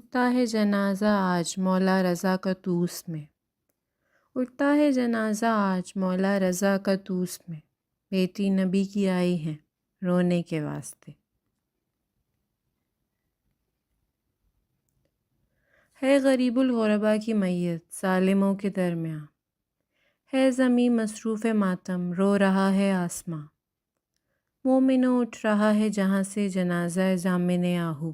اٹھتا ہے جنازہ آج مولا رضا کا توس میں، اٹھتا ہے جنازہ آج مولا رضا کا توس میں، بیٹی نبی کی آئی ہیں رونے کے واسطے۔ ہے غریب الغربا کی میت ظالموں کے درمیاں، ہے زمیں مصروف ماتم رو رہا ہے آسماں، مومنوں اٹھ رہا ہے جہاں سے جنازہ ضامن آہو،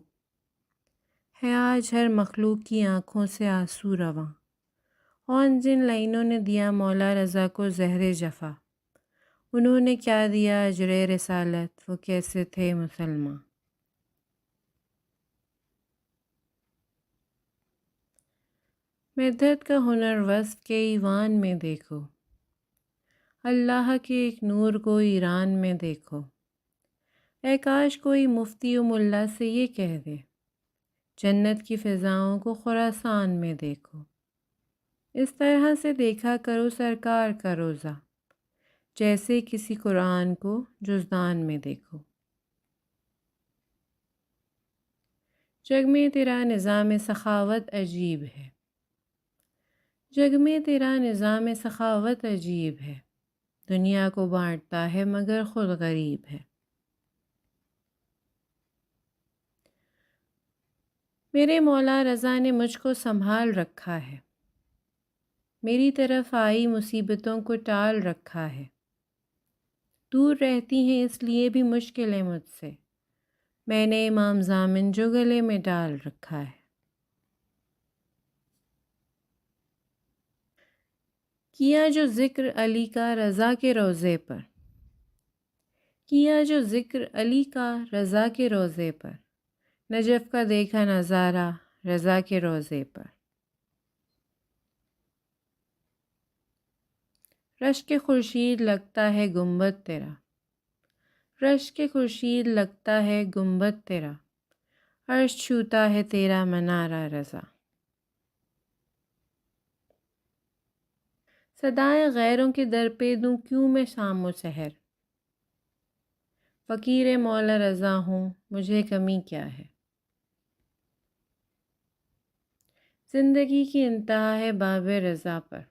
ہے آج ہر مخلوق کی آنکھوں سے آنسو رواں، اور جن لائنوں نے دیا مولا رضا کو زہر جفا، انہوں نے کیا دیا اجر رسالت، وہ کیسے تھے مسلمان۔ مدحت کا ہنر وصف کے ایوان میں دیکھو، اللہ کے ایک نور کو ایران میں دیکھو، اے کاش کوئی مفتی و ملا سے یہ کہہ دے، جنت کی فضاؤں کو خراسان میں دیکھو۔ اس طرح سے دیکھا کرو سرکار کا روزہ، جیسے کسی قرآن کو جزدان میں دیکھو۔ جگ میں تیرا نظام سخاوت عجیب ہے، جگ میں تیرا نظام سخاوت عجیب ہے، دنیا کو بانٹتا ہے مگر خود غریب ہے۔ میرے مولا رضا نے مجھ کو سنبھال رکھا ہے، میری طرف آئی مصیبتوں کو ٹال رکھا ہے، دور رہتی ہیں اس لیے بھی مشکلیں مجھ سے، میں نے امام ضامن جو گلے میں ڈال رکھا ہے۔ کیا جو ذکر علی کا رضا کے روضے پر، کیا جو ذکر علی کا رضا کے روضے پر، نجف کا دیکھا نظارہ رضا کے روضے پر۔ رشک خورشید لگتا ہے گنبد تیرا، رشک خورشید لگتا ہے گنبد تیرا، عرش چھوتا ہے تیرا منارہ رضا۔ صدائیں غیروں کے در پہ دوں کیوں میں شام و سحر، فقیر مولا رضا ہوں مجھے کمی کیا ہے۔ زندگی کی انتہا ہے باب رضا پر،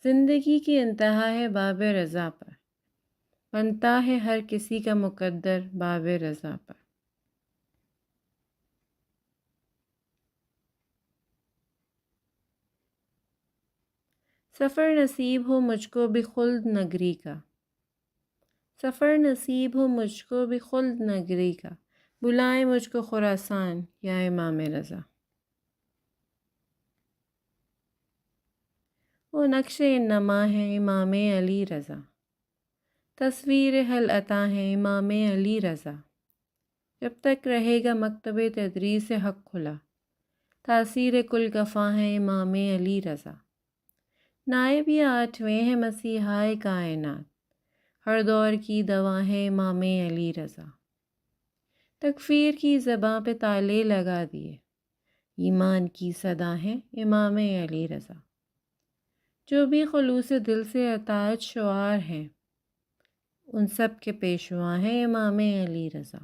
زندگی کی انتہا ہے باب رضا پر، بنتا ہے ہر کسی کا مقدر باب رضا پر۔ سفر نصیب ہو مجھ کو بھی خلد نگری کا، سفر نصیب ہو مجھ کو بھی خلد نگری کا، بلائیں مجھ کو خراسان یا امام رضا۔ وہ نقش انما ہے امام علی رضا، تصویر حل عطا ہے امام علی رضا، جب تک رہے گا مکتب تدریس حق کھلا، تاثیر کل کفاں ہے امام علی رضا۔ نائب یہ آٹھویں ہے مسیحائے کائنات، ہر دور کی دوا ہے امام علی رضا۔ تکفیر کی زباں پہ تالے لگا دیے، ایمان کی صدا ہے امام علی رضا۔ جو بھی خلوص دل سے اطاعت شعار ہیں، ان سب کے پیشوا ہیں امام علی رضا۔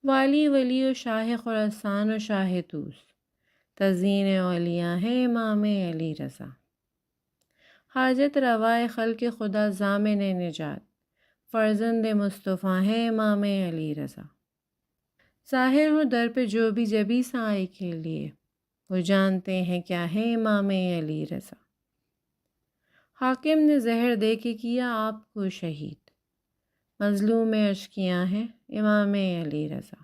والی ولی و شاہ خراسان و شاہ طوس، تزئین اولیاء ہیں امام علی رضا۔ حاجت روائے خلق خدا ضامن نجات، فرزند مصطفیٰ ہیں امام علی رضا۔ ظاہر ہو در پہ جو بھی جبی سائے کے لیے، وہ جانتے ہیں کیا ہے امام علی رضا۔ حاکم نے زہر دے کے کیا آپ کو شہید، مظلوم اشقیاں ہیں امام علی رضا۔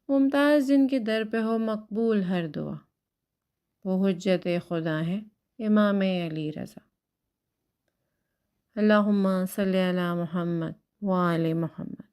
ممتاز جن کے در پہ ہو مقبول ہر دعا، وہ حجت خدا ہیں امام علی رضا۔ اللہم صلی علی محمد وآل محمد۔